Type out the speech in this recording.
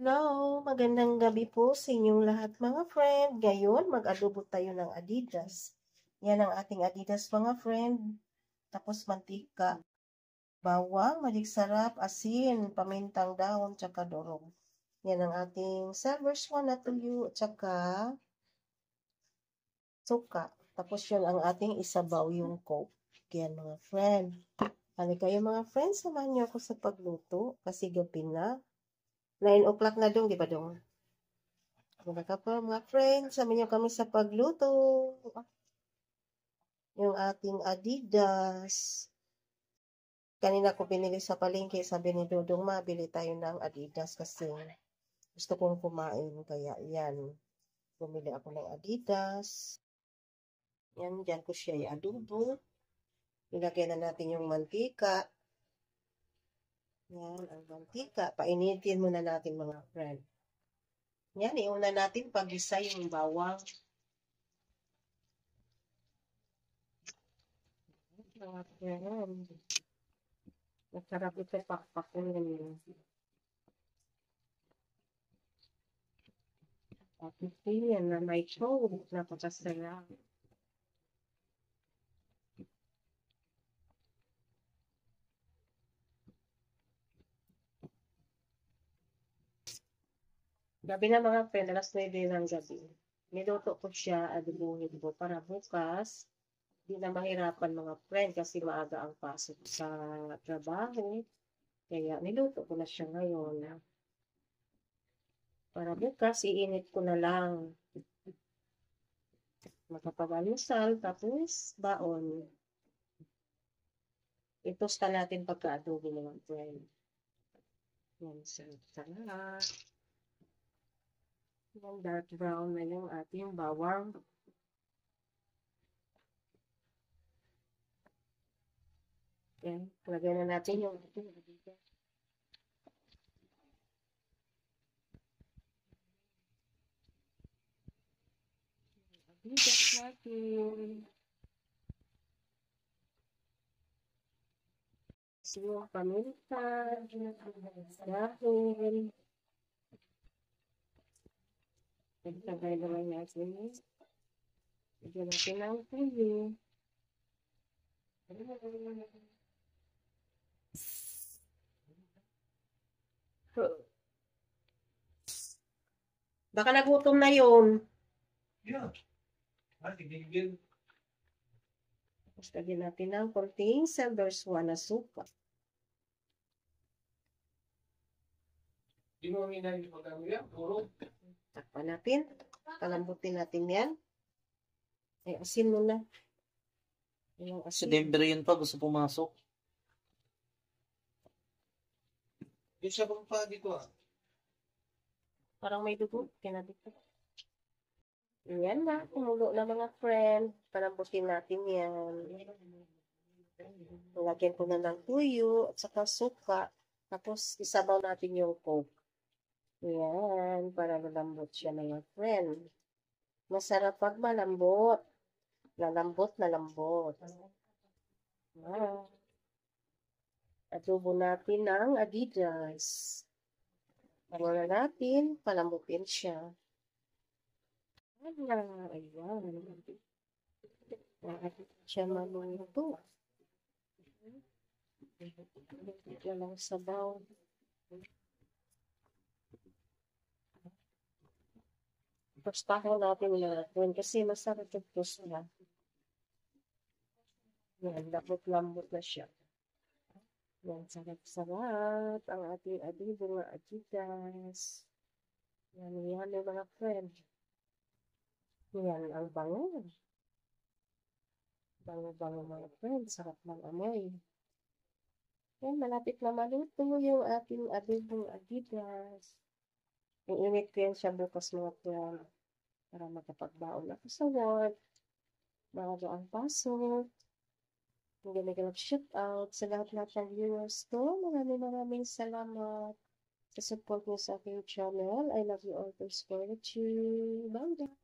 Hello, magandang gabi po sa inyong lahat mga friend. Ngayon, mag-adobo tayo ng Adidas. Yan ang ating Adidas mga friend. Tapos mantika, bawang, malik sarap, asin, pamintang dahon, tsaka dorong. Yan ang ating Salvers 1 na tuyo, tsaka suka. Tapos yun ang ating isabaw yung coke. Yan mga friend. Ano kayo mga friend, samahan niyo ako sa pagluto kasi gabi na. 9 o'clock na dong, di ba dong? Mga kapwa, mga friends, samahan niyo kami sa pagluto. Yung ating Adidas. Kanina ko binili sa palengke, sabi ni Dodong, mabili tayo ng Adidas kasi gusto kong kumain. Kaya yan, bumili ako ng Adidas. Yan, dyan ko siya i-adobo. Ilagay na natin yung mantika. Yan, ang mantika. Painitin muna natin mga friend. Yan, iuna natin pag-isa yung bawang. Mga friend. Masarap ito pakpakunin. Tapos yan na may coke. Napakasarap. Gabi na mga friend, alas 9 ng gabi. Niluto ko siya, adobohin ko para bukas. Hindi na mahirapan mga friend kasi maaga ang pasok sa trabaho. Kaya niluto ko na siya ngayon. Para bukas, iinit ko na lang. Makapag-alusal, tapos baon. Itosta natin pagka-adobo mga friend. Yan, sarap. Yung dark brown na yung ating bawang. Yan, lagyan na natin yung ating Adidas. Adidas natin. Yung paminta, dahil, nagtagay naman natin. Lagyan natin ang tuyo. Baka nagutom na yun. Yeah. Tigil. Tapos lagyan natin ng konting Salvers 1 na suka. Di mo minay pagkano yan? Puro. Takpan natin. Palambutin natin yan. Ay, asin muna. Yung Si asin. Denver yun pa, gusto pumasok. Yung sa pa dito ah. Parang may dugo. Kinadito. Yan na. Kumulo na mga friend. Palambutin natin yan. Lagyan ko na ng tuyo at saka suka. Tapos isabaw natin yung coke. Yan. Para malambot siya mga friend. Masarap pag malambot. Lalambot na lambot. Wow. Adobo natin ng Adidas. Ano na natin, palambutin siya. Ayan. Ayan. Siya maluto. Yan lang sabaw. Tostahan natin natin kasi masarap yung toast niya. Yan, lambot-lambot na siya. Yan, sarap-sarap ang ating adobo ng Adidas. Yan, yan mga friend. Yan, ang bango. Bango-bango mga friend, sarap ng amoy. Yan, malapit na maluto yung ating adobong Adidas. Iinit ko yan siya bukas mga friend para makapagbaon ako sa work. Bago ang pasok. I'm gonna give a shout out sa lahat-lahat ng viewers ko. Maraming salamat sa support niyo sa aking channel. I love you all. Please forward you. Bye-bye.